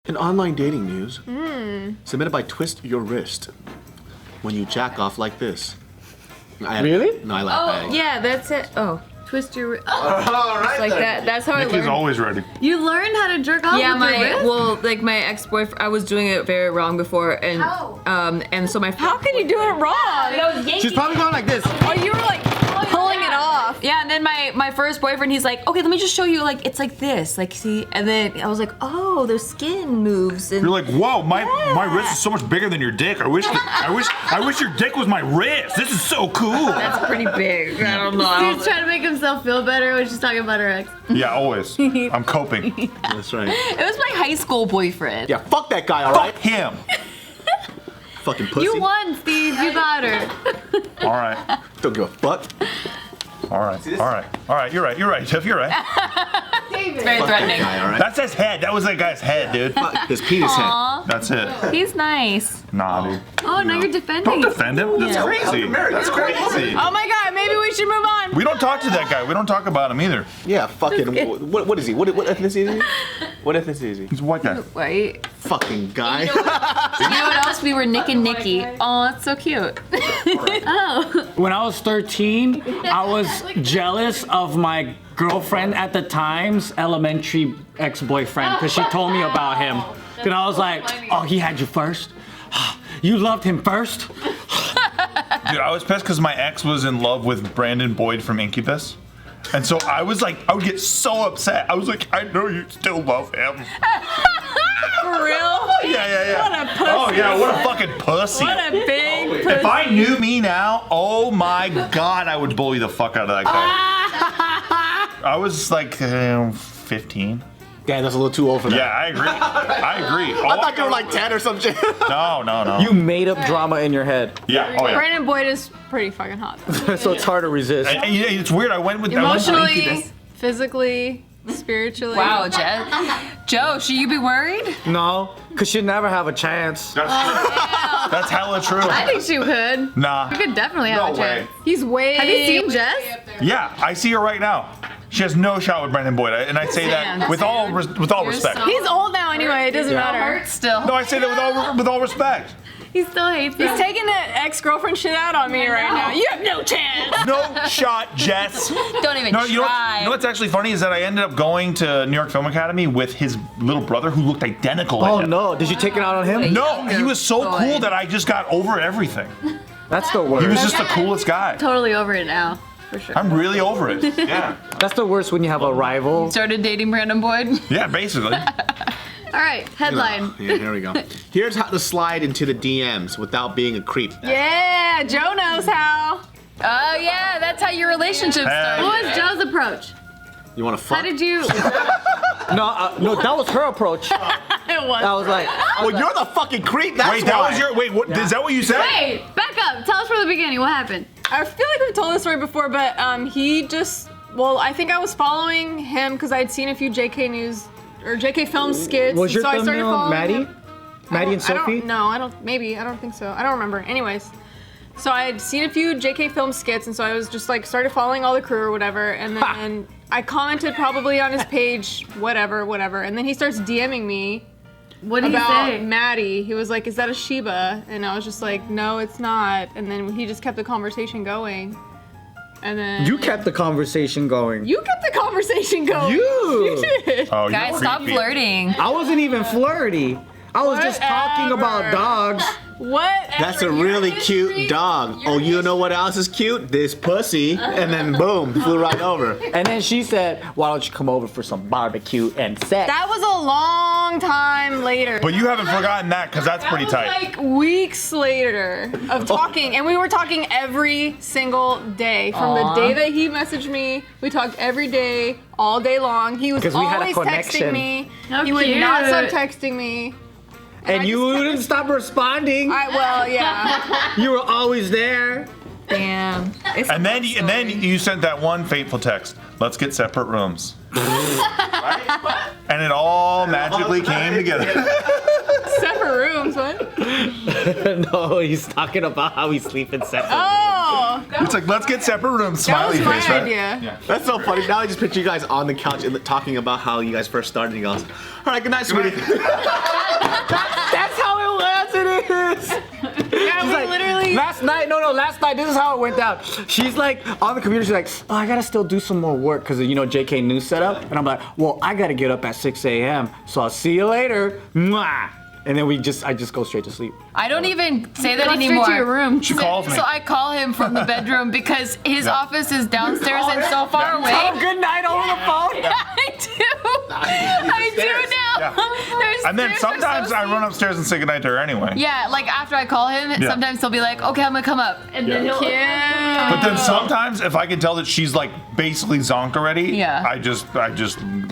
In online dating news, submitted by Twist Your Wrist. When you jack off like this. Really? No, I laugh. Yeah, that's it. Oh, twist your wrist. All right. Like that. That's how I Nikki's learned. always ready. You learned how to jerk off Yeah, with your wrist? well, like my ex-boyfriend, I was doing it very wrong before, and and so my. How can you do it wrong? She's probably going like this. Oh, you were like pulling it off. Yeah, and then my first boyfriend, he's like, okay, let me just show you, like, it's like this, like, see, and then I was like, oh, their skin moves, and You're like, whoa, my wrist is so much bigger than your dick. I wish your dick was my wrist. This is so cool. that's pretty big. I don't know. She's trying to make himself feel better when she's talking about her ex. Yeah, always. I'm coping. That's right. It was my high school boyfriend. Yeah, fuck that guy, all right? Fuck him. Fucking pussy. You won, Steve. You got her. All right. Don't give a fuck. All right. You're right, Tiff. You're right. It's very Fuck threatening. that guy, all right? That's his head. That was that guy's head, dude. Fuck his penis head. That's it. He's nice. Nah, dude. Oh, now you're defending. Don't defend him. That's crazy. That's crazy. Oh my god, maybe we should move on. We don't talk to that guy. We don't talk about him either. Yeah, fucking. What is he? What ethnicity is he? What ethnicity is he? He's a white guy. Right? Fucking guy. You know what else? We were Nick and Nikki. Oh, that's so cute. When I was 13, I was jealous of my girlfriend at the time's elementary ex-boyfriend because she told me about him. And I was like, oh, he had you first? You loved him first? Dude, I was pissed because my ex was in love with Brandon Boyd from Incubus. And so I was like, I would get so upset. I was like, I know you still love him. For real? Yeah. What a pussy. Oh, yeah, what a fucking pussy. What a big pussy. If I knew me now, oh my God, I would bully the fuck out of that guy. I was like 15. Yeah, that's a little too old for that. Yeah, I agree. I thought you were like 10 or some shit. No. You made up drama in your head. Yeah, oh yeah. Brandon Boyd is pretty fucking hot. So it's hard to resist. And, yeah, it's weird. I went with Emotionally, Incubus. physically, spiritually. Wow, Joe, should you be worried? No, because she'd never have a chance. That's true. That's hella true. I think she could. Nah. You could definitely have a chance. He's way. Have you seen Jess? Yeah, I see her right now. She has no shot with Brandon Boyd, and I say that with all respect. He's old now anyway. It doesn't matter. Hurt still. No, I say that with all respect. He still hates He's her. taking that ex-girlfriend shit out on me right now. You have no chance. No shot, Jess. Don't even No, try. you know what's actually funny is that I ended up going to New York Film Academy with his little brother who looked identical to Oh him. no, did you take it out on him? No, he was so boy. cool that I just got over everything. That's the He was worst. just the coolest guy. Totally over it now, for sure. I'm really over it. Yeah. That's the worst when you have a rival. Started dating Brandon Boyd. Yeah, basically. All right, headline. Yeah, here we go. Here's how to slide into the DMs without being a creep. Yeah, Joe knows how. Oh yeah, that's how your relationship started. What was Joe's approach? You want to fuck? How did you? No, that was her approach. It was. I was like, Well, you're the fucking creep. That's Wait, that why. was your. Wait, what? Is that what you said? Wait, back up. Tell us from the beginning. What happened? I feel like we've told this story before, but he just. Well, I think I was following him because I'd seen a few JK News or JK Film skits. was your so I started thumbnail following Maddie? him. Maddie and Sophie? I don't. Maybe I don't think so. I don't remember. Anyways, so I had seen a few JK Film skits, and so I was just like started following all the crew or whatever, and then I commented probably on his page, whatever, and then he starts DMing me What did he about say? Maddie. He was like, "Is that a Sheba?" And I was just like, "No, it's not." And then he just kept the conversation going, and then You kept the conversation going. You kept the conversation going. You. did. Oh, Guys, you're stop creepy. flirting. I wasn't even flirty. I was just talking about Whatever. dogs. What? That's a really cute dog. Oh, you know what else is cute? This pussy. And then boom, flew right over. And then she said, why don't you come over for some barbecue and sex? That was a long time later. But you haven't forgotten that because that's pretty That was tight. like weeks later of talking, and we were talking every single day. From the day that he messaged me, we talked every day, all day long. He was 'Cause we had a always connection. texting me. How He would not stop cute. texting me. and you wouldn't stop responding. Well, yeah. You were always there. Damn. It's And then you sent that one fateful text. Let's get separate rooms. Right? And it all magically came together. Separate rooms, what? No, he's talking about how we sleep in separate. Oh, Oh, It's like, let's get separate rooms. that was Smiley my face, right? idea. Yeah. That's so funny. Now I just picture you guys on the couch and talking about how you guys first started. And you goes, all right, good night, sweetie. That's how it was. It is. Yeah, we Like, literally. last night, this is how it went down. She's like on the computer, she's like, oh, I gotta still do some more work because of, JK News setup. And I'm like, well, I gotta get up at 6 a.m. So I'll see you later. Mwah. And then I just go straight to sleep. I don't even say that Go anymore. straight to your room. She calls me. So I call him from the bedroom because his Yeah. office is downstairs and so far Tell away. him good night over the phone. I do. I do now. Yeah. There's And then stairs are sometimes so I run upstairs and say goodnight to her anyway. Yeah, like after I call him, sometimes he'll be like, okay, I'm gonna come up. And then he'll. But then sometimes if I can tell that she's like basically zonked already, Yeah. I just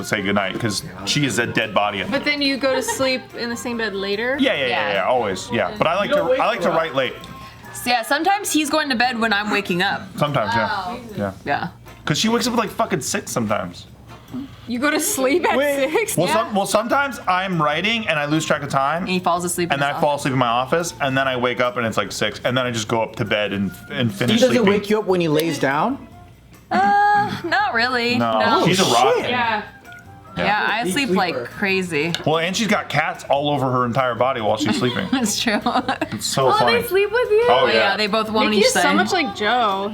say goodnight because she is a dead body. But then you go to sleep in the same bed later. Yeah, always. Yeah. But I like to write late. Yeah, sometimes he's going to bed when I'm waking up. Sometimes, yeah. Yeah. Because she wakes up at like fucking 6 sometimes. You go to sleep at 6. Well, sometimes I'm writing and I lose track of time. And he falls asleep. And then I fall asleep in my office, and then I wake up and it's like 6, and then I just go up to bed and finish He doesn't sleeping. wake you up when he lays down? Not really. No, she's a rocket. Yeah. Yeah, I sleep like sleeper. crazy. Well, and she's got cats all over her entire body while she's sleeping. That's true. It's so Oh, funny. they sleep with you? Oh, Yeah, yeah. they both one on Nikki each is so side. much like Joe.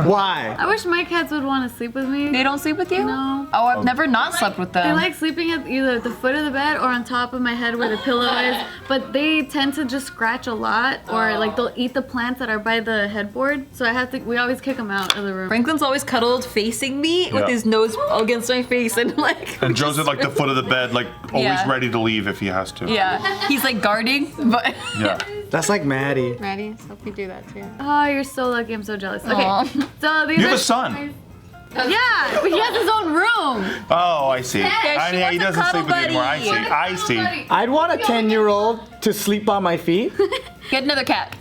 Why? I wish my cats would want to sleep with me. They don't sleep with you? No. Oh, I've never not slept with They them. like sleeping at either the foot of the bed or on top of my head where the pillow is, but they tend to just scratch a lot or like they'll eat the plants that are by the headboard. So we always kick them out of the room. Franklin's always cuddled facing me with Yeah. his nose against my face and like. And Joe's at like the foot of the bed, like always Yeah. ready to leave if he has to. Yeah, he's like guarding, but. Yeah. That's like Maddie. Maddie, Sophie do that too. Oh, you're so lucky. I'm so jealous. Okay. Aw. So these You have are a son. Yeah, but he has his own room. Oh, I see. she Yeah, he wants a doesn't cuddle sleep with you anymore. I buddy. see. I'd want a 10-year-old to sleep on my feet. Get another cat.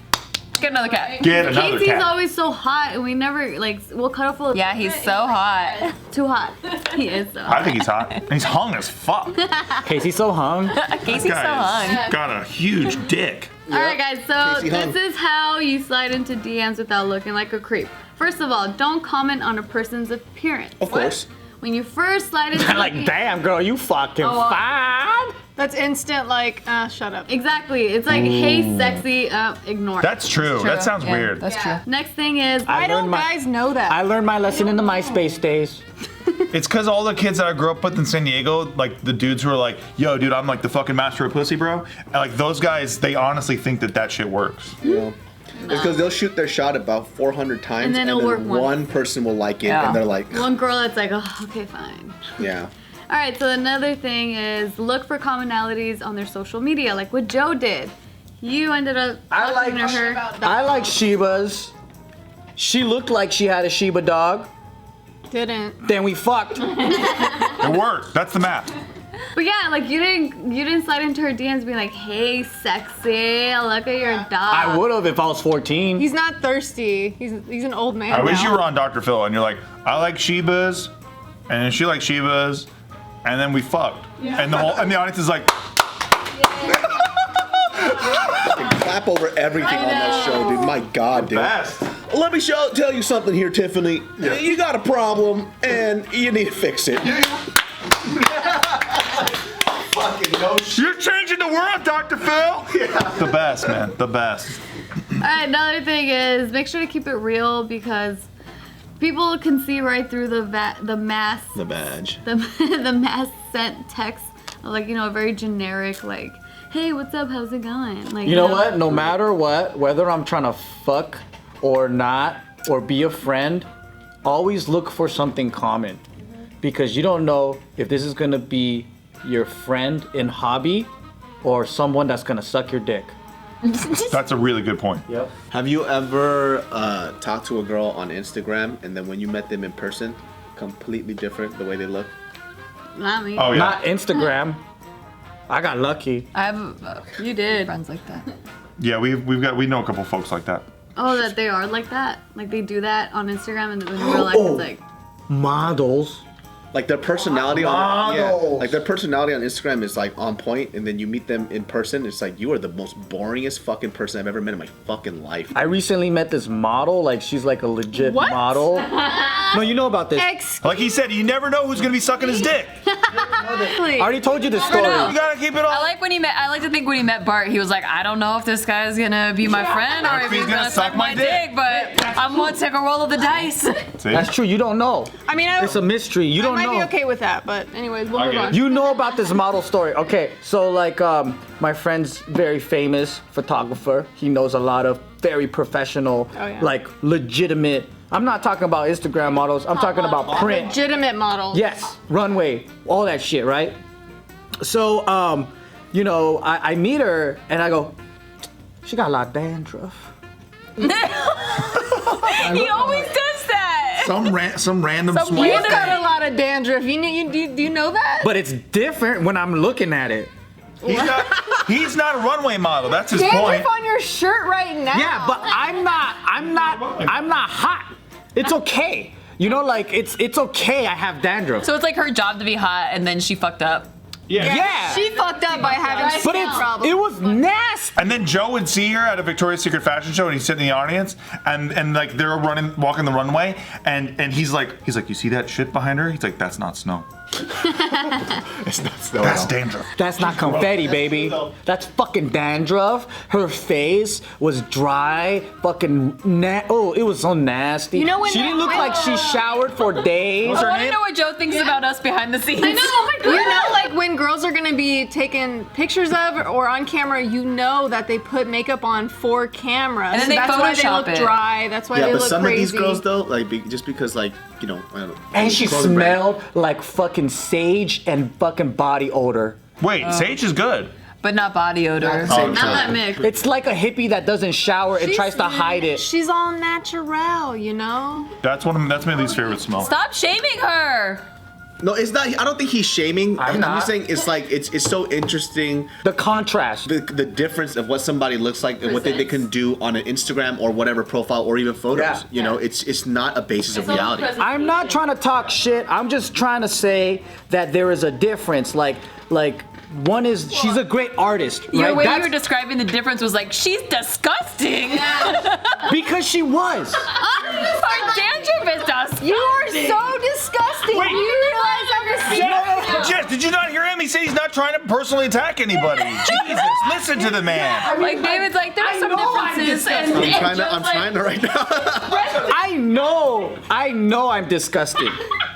Get another cat. Get another Casey's cat. always so hot, and we never we'll cuddle full of. Yeah, he's so hot. Too hot. He is so hot. I think he's hot. And he's hung as fuck. Casey's so hung. Casey's so Guy's hung. got a huge dick. All right, guys. So Casey this hung. is how you slide into DMs without looking like a creep. First of all, don't comment on a person's appearance. Of course. When you first slide into Like, damn, girl, you fucking fine. That's instant, like, shut up. Exactly. It's like, hey, sexy, ignore. That's true. That sounds Yeah, weird. That's true. Next thing is, Why don't learned my- guys know that? I learned my lesson in the MySpace days. It's because all the kids that I grew up with in San Diego, like the dudes who are like, yo, dude, I'm like the fucking master of pussy, bro. And like those guys, they honestly think that shit works. Yeah. It's because they'll shoot their shot about 400 times, And then it'll work once. one person will like it, Yeah. and they're like, one girl that's like, oh, okay, fine. yeah. All right, so another thing is look for commonalities on their social media, like what Joe did. You ended up talking to her. I like Shibas. She looked like she had a Shiba dog. Didn't. Then we fucked. It worked. That's the math. But yeah, like you didn't slide into her DMs being like, hey, sexy, look at your dog. I would have if I was 14. He's not thirsty. He's an old man. I wish now. you were on Dr. Phil and you're like, I like Shibas, and she likes Shibas, and then we fucked. And the audience is like, Clap over everything on that show, dude. My God, dude. best. Let me tell you something here, Tiffany. You got a problem, and you need to fix it. Fucking no shit. You're changing the world, Dr. Phil. The best, man. The best. All right, another thing is make sure to keep it real because people can see right through the mass The badge. the mass sent text, like a very generic like, hey, what's up? How's it going? Like, You know what? No matter what, whether I'm trying to fuck or not, or be a friend, always look for something common. Because you don't know if this is gonna be your friend in hobby or someone that's gonna suck your dick. That's a really good point. Yep. Have you ever talked to a girl on Instagram, and then when you met them in person, completely different the way they look? Not me. Oh, yeah. Not Instagram. I got lucky. I have You did. friends like that. Yeah, we know a couple folks like that. Oh, that they are like that. Like they do that on Instagram, and then in real life, it's like, Models. like their personality like their personality on Instagram is like on point, and then you meet them in person, it's like you are the most boringest fucking person I've ever met in my fucking life. I recently met this model, like she's like a legit What? model. No, you know about this. Like he said, you never know who's gonna be sucking his dick. I already told you the story. You gotta keep it all. I like to think when he met Bart, he was like, I don't know if this guy's gonna be my friend or if he's gonna suck my dick, but I'm gonna take a roll of the dice. See? That's true. You don't know. I mean, It's a mystery. You don't I might know. be okay with that, but anyways, we'll move get it. on. You know about this model story. Okay, so like my friend's very famous photographer. He knows a lot of very professional, like legitimate. I'm not talking about Instagram models. I'm talking about print. Legitimate model. Yes, runway, all that shit, right? So, you know, I meet her and I go, she got a lot of dandruff. He always does that. Some random You've small got thing. a lot of dandruff. Do you know that? But it's different when I'm looking at it. He's not a runway model. That's his point. Dandruff on your shirt right now. Yeah, but I'm not hot. It's okay. You know, like it's okay. I have dandruff. So it's like her job to be hot, and then she fucked up. Yeah. She fucked up by having But skin problems. it was nasty. And then Joe would see her at a Victoria's Secret fashion show, and he's sitting in the audience, and like they're walking the runway, and he's like, you see that shit behind her? He's like, that's not snow. It's not snow. That's dandruff. That's not confetti, baby. That's fucking dandruff. Her face was dry, fucking it was so nasty. You know when she didn't look like she showered for days. I want to know what Joe thinks about us behind the scenes. I know. Oh my God. You know, like when girls are gonna be taken pictures of or on camera, you know that they put makeup on for camera. And then So they that's why they Photoshop look it. dry. That's why Yeah, they but look some crazy. of these girls though, like just because like, you know, I don't know. And she clothing brand. smelled like fucking sage and fucking body odor. Wait, Sage is good. But not body odor. Same Not that mix. It's like a hippie that doesn't shower and tries to hide it. She's all natural, you know. That's my least favorite smell. Stop shaming her. No, it's not. I don't think he's shaming. I'm not. just saying it's like it's so interesting The contrast. the difference of what somebody looks like and what they can do on an Instagram or whatever profile or even photos. Yeah. You know, it's not a basis of reality. I'm not trying to talk shit. I'm just trying to say that there is a difference. Like one is she's a great artist, Your right? way you That's were describing the difference was like, she's disgusting. because she was. Our dandruff is disgusting. You are so disgusting. Wait. Do you realize I'm Jess, did you not hear him? He said he's not trying to personally attack anybody. Jesus, listen to the man. Like David's like, there's some differences. I'm trying to right now. I know I'm disgusting.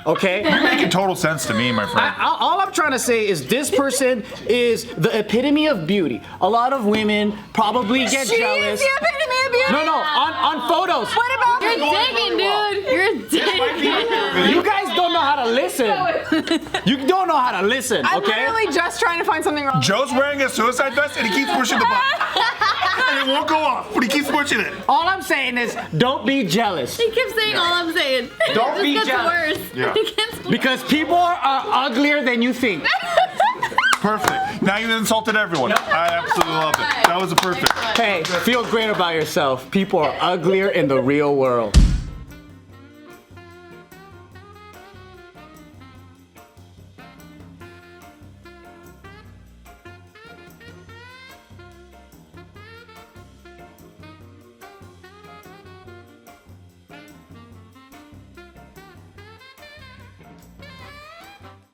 Okay? You're making total sense to me, my friend. All I'm trying to say is this person is the epitome of beauty. A lot of women probably get She jealous. is the epitome of beauty. No, on photos. What about You're digging, dude. You're digging. You guys don't know how to listen. You don't know how to listen, I'm okay? literally just trying to find something wrong. Joe's wearing a suicide vest and he keeps pushing the button. And it won't go off, but he keeps pushing it. All I'm saying is don't be jealous. He keeps saying all I'm saying. Don't It be just gets jealous. worse. Yeah. It gets worse. Because people are uglier than you think. Perfect. Now you insulted everyone. I absolutely love it. That was a perfect. Hey, feel great about yourself. People are uglier in the real world.